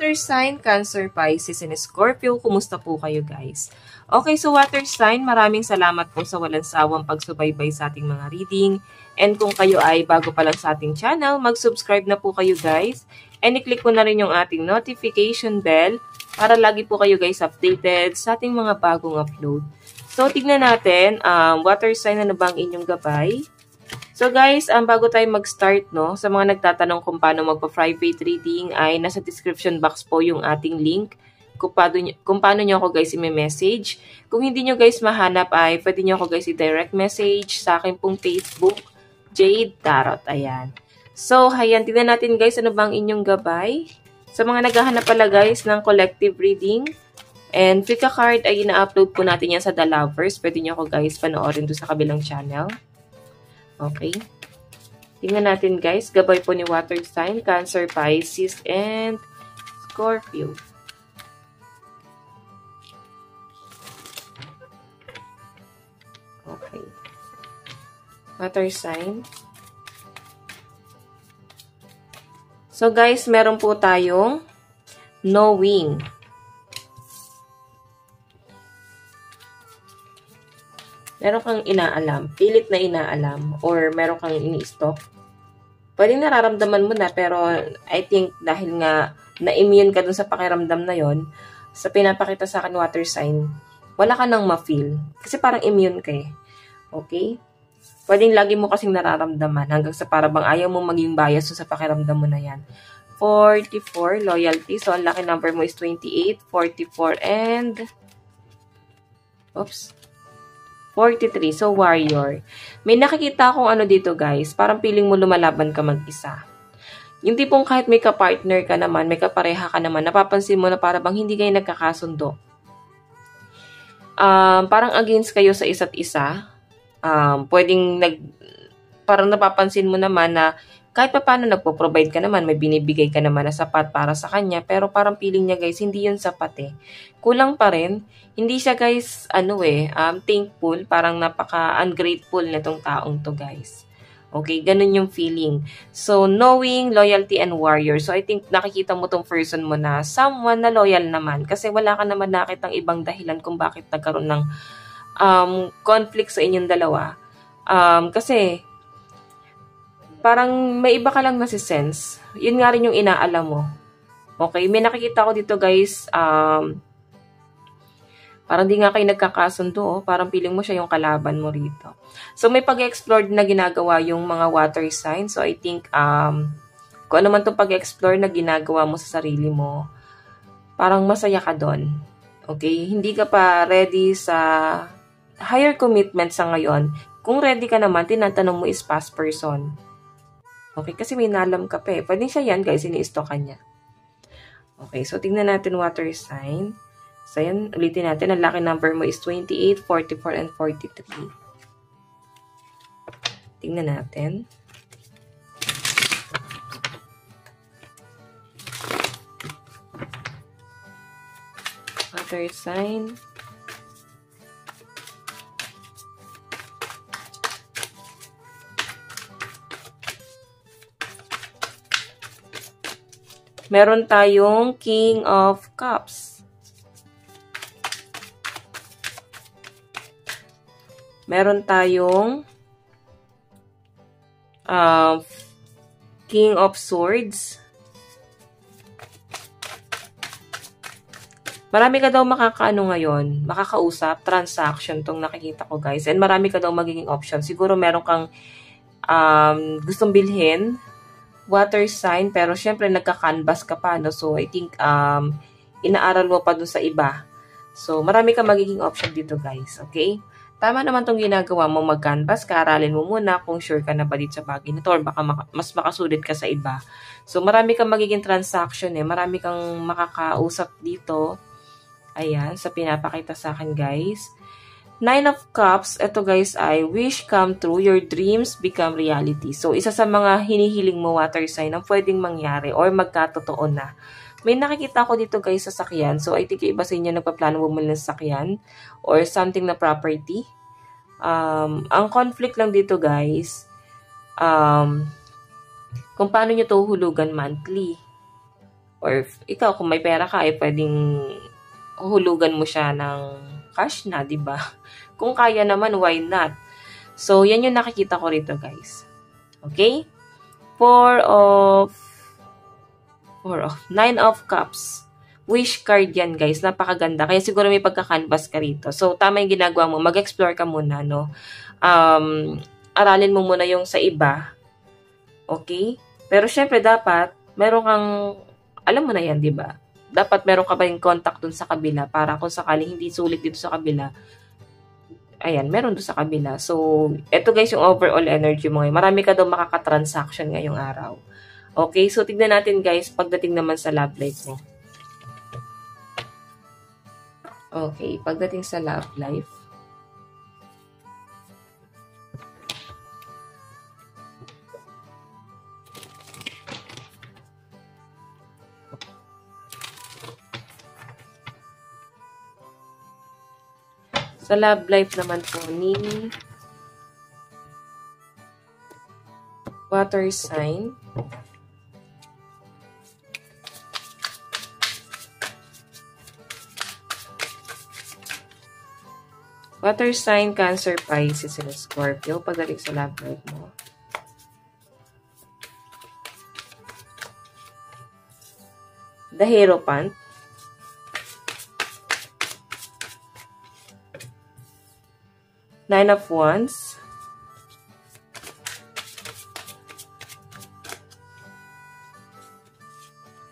water sign, Cancer, Pisces, and Scorpio. Kumusta po kayo guys? Okay, so water sign, maraming salamat po sa walang sawang pagsubaybay sa ating mga reading. And kung kayo ay bago pa lang sa ating channel, mag-subscribe na po kayo guys. And i-click po na rin yung ating notification bell para lagi po kayo guys updated sa ating mga bagong upload. So, tignan natin, water sign na ba ang inyong gabay? So guys, bago tayo mag-start, no, sa mga nagtatanong kung paano magpa-private reading, ay nasa description box po yung ating link kung paano nyo ako guys i-message. Kung hindi nyo guys mahanap ay pwede nyo ako guys i-direct message sa akin pong Facebook, Jade Tarot. Ayan. So, ayan, tignan natin guys ano bang inyong gabay. Sa mga naghahanap pala guys ng collective reading, and Fika card ay ina-upload po natin yan sa The Lovers. Pwede nyo ako guys panoorin doon sa kabilang channel. Okay. Tingnan natin guys. Gabay po ni water sign, Cancer, Pisces, and Scorpio. Okay. Water sign. So guys, meron po tayong knowing. Meron kang inaalam, pilit na inaalam, or meron kang ini-stalk. Pwedeng nararamdaman mo na, pero I think dahil nga na-immune ka dun sa pakiramdam na yon, sa pinapakita sa akin water sign, wala ka nang ma-feel. Kasi parang immune ka eh. Okay? Pwedeng lagi mo kasing nararamdaman hanggang sa parang ayaw mo maging bias sa pakiramdam mo na yan. 44, loyalty. So, ang lucky number mo is 28, 44, and 43. So, warrior. May nakikita akong ano dito, guys. Parang feeling mo lumalaban ka mag-isa. Yung tipong kahit may ka-partner ka naman, may kapareha ka naman, napapansin mo na parang hindi kayo nagkakasundo. Parang against kayo sa isa't isa. Parang napapansin mo naman na kahit pa paano nagpo-provide ka naman, may binibigay ka naman na sapat para sa kanya, pero parang feeling niya guys, hindi yun sapat eh. Kulang pa rin. Hindi siya guys, thankful, parang napaka-ungrateful nitong taong to guys. Okay, ganun yung feeling. So, knowing, loyalty, and warrior. So, I think nakikita mo tong person mo na someone na loyal naman. Kasi wala ka naman nakitang ibang dahilan kung bakit nagkaroon ng conflict sa inyong dalawa. Kasi, parang may iba ka lang nasi-sense. Yun nga rin yung inaalam mo. Okay, may nakikita ko dito guys, parang di nga kayo nagkakasundo, oh. Parang feeling mo siya yung kalaban mo rito. So, may pag-explore na ginagawa yung mga water signs. So, I think, kung ano man itong pag-explore na ginagawa mo sa sarili mo, parang masaya ka doon. Okay? Hindi ka pa ready sa higher commitment sa ngayon. Kung ready ka naman, tinatanong mo is past person. Okay? Kasi may nalam ka pa eh. Pwede siya yan, guys. Ini-stalk ka niya. Okay. So, tingnan natin water sign. So, yan, ulitin natin. Ang lucky number mo is 28, 44, and 43. Tingnan natin. Water sign. Meron tayong King of Cups. Meron tayong King of Swords. Marami ka daw makakaano ngayon, makakausap, transaction tong nakikita ko guys. And marami ka daw magiging option. Siguro meron kang gustong bilhin, water sign, pero syempre nagka-canvas ka pa, no? So, I think inaaral mo pa dun sa iba. So, marami ka magiging option dito guys, okay? Tama naman tong ginagawa mo, mag-canvas ka, aralin mo muna kung sure ka na ba dito sa bagay nito or baka mas makasulit ka sa iba. So, marami kang magiging transaction eh. Marami kang makakausap dito. Ayan, sa pinapakita sa akin guys. 9 of Cups, ito guys ay wish come true, your dreams become reality. So, isa sa mga hinihiling mo water sign ang pwedeng mangyari or magkatotoo na. May nakikita ko dito guys sa sakyan. So, I think iba sa inyo nagpaplano bumili ng sakyan or something na property. Ang conflict lang dito guys, kung paano nyo ito hulugan monthly. Or ikaw, kung may pera ka, ay pwedeng hulugan mo siya ng cash na, di ba? Kung kaya naman, why not? So, yan yung nakikita ko rito, guys. Okay? Nine of Cups. Wish card yan, guys. Napakaganda. Kaya siguro may pagka-canvas ka rito. So, tama yung ginagawa mo. Mag-explore ka muna, no? Aralin mo muna yung sa iba. Okay? Pero, syempre, dapat, meron kang, alam mo na yan, di ba? Dapat meron ka pa rin contact dun sa kabila para kung sakaling hindi sulit dito sa kabila, ayan, meron doon sa kabila. So, eto guys yung overall energy mo ngayon. Marami ka daw makaka-transaction ngayong araw. Okay, so tignan natin guys pagdating naman sa love life mo. Okay, pagdating sa love life. Sa love life naman po ni water sign. Water sign, Cancer, Pisces, and Scorpio. Pagdating sa love life mo. The Hierophant. Nine of Wands.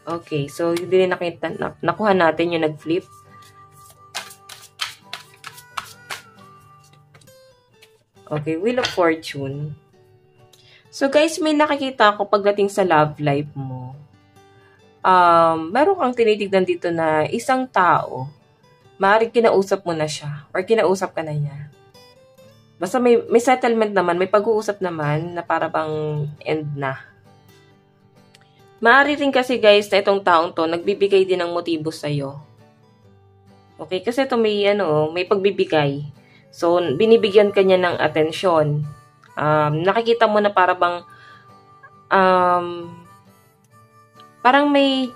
Okay, so yun din nakita, nakuha natin yung nag-flip. Okay, Wheel of Fortune. So guys, may nakikita ako pagdating sa love life mo. Meron kang tinitignan dito na isang tao, maaaring kinausap mo na siya or kinausap ka na niya. Basta may settlement naman, may pag-uusap naman na para bang end na. Maaari rin kasi guys na itong taong to nagbibigay din ng motibo sa'yo. Okay, kasi ito may pagbibigay. So, binibigyan ka niya ng atensyon. Nakikita mo na para bang parang may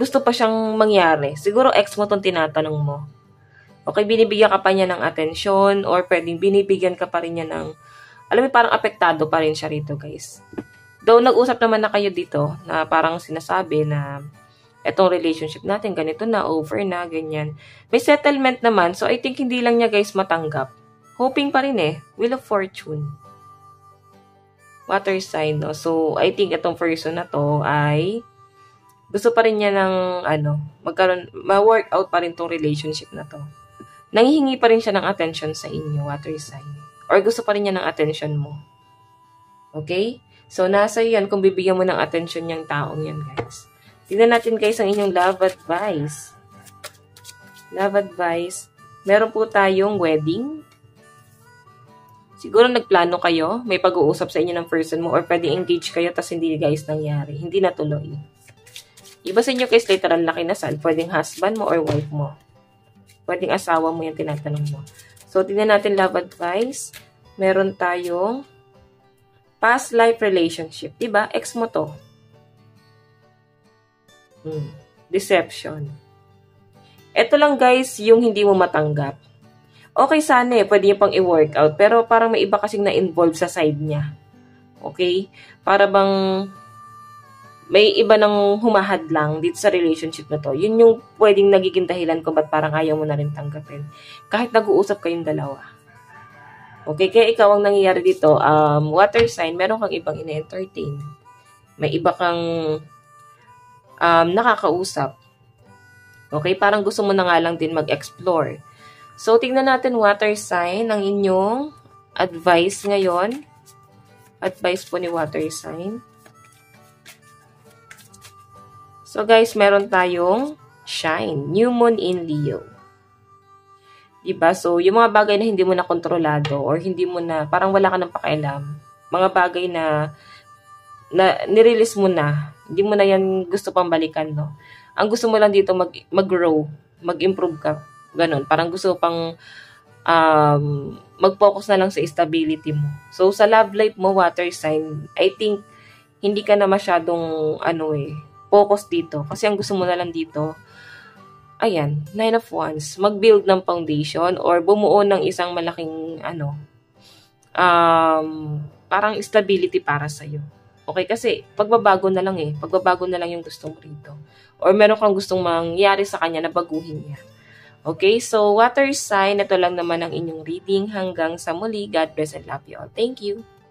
gusto pa siyang mangyari. Siguro ex mo itong tinatanong mo. Okay, binibigyan ka pa niya ng atensyon or pwedeng binibigyan ka pa rin niya ng, alam mo, parang apektado pa rin siya rito, guys. Though, nag-usap naman na kayo dito na parang sinasabi na etong relationship natin, ganito na, over na, ganyan. May settlement naman, so I think hindi lang niya, guys, matanggap. Hoping pa rin Wheel of Fortune. Water sign, no? So, I think itong person na to ay gusto pa rin niya ng, ma-work out pa rin tong relationship na to. Nanghihingi pa rin siya ng attention sa inyo, water sign. Or gusto pa rin niya ng attention mo. Okay? So, nasa yan kung bibigyan mo ng attention yung taong yan, guys. Tignan natin, guys, ang inyong love advice. Love advice. Meron po tayong wedding. Siguro nagplano kayo, may pag-uusap sa inyo ng person mo, or pwede engage kayo, tas hindi, guys, nangyari. Hindi natuloy. Iba sa inyo, guys, literal na kinasal. Pwedeng husband mo or wife mo. Pwedeng asawa mo yung tinatanong mo. So, tingnan natin love advice. Meron tayong past life relationship. Diba? Ex mo to. Deception. Ito lang guys, yung hindi mo matanggap. Okay sana pwede nyo pang i-workout. Pero parang may iba kasing na-involve sa side niya. Okay? Para bang may iba nang humahad lang dito sa relationship na to. Yun yung pwedeng nagiging dahilan kung ba't parang ayaw mo na rin tanggapin. Kahit nag-uusap kayong dalawa. Okay, kaya ikaw ang nangyayari dito, water sign, meron kang ibang ina-entertain. May iba kang nakakausap. Okay, parang gusto mo na nga lang din mag-explore. So, tingnan natin water sign, ang inyong advice ngayon. Advice po ni water sign. So guys, meron tayong shine, new moon in Leo. Diba? So, yung mga bagay na hindi mo na kontrolado or hindi mo na, parang wala ka ng pakialam. Mga bagay na nirelease mo na, hindi mo na yan gusto pang balikan, no? Ang gusto mo lang dito mag-grow, mag-improve ka. Ganon. Parang gusto pang mag-focus na lang sa stability mo. So, sa love life mo, water sign, I think, hindi ka na masyadong, focus dito. Kasi ang gusto mo na lang dito, ayan, 9 of Wands, mag-build ng foundation or bumuo ng isang malaking, parang stability para sa'yo. Okay, kasi pagbabago na lang pagbabago na lang yung gusto mo rito. Or meron kang gustong mangyari sa kanya na baguhin niya. Okay, so water sign, ito lang naman ang inyong reading. Hanggang sa muli, God bless and love you all. Thank you.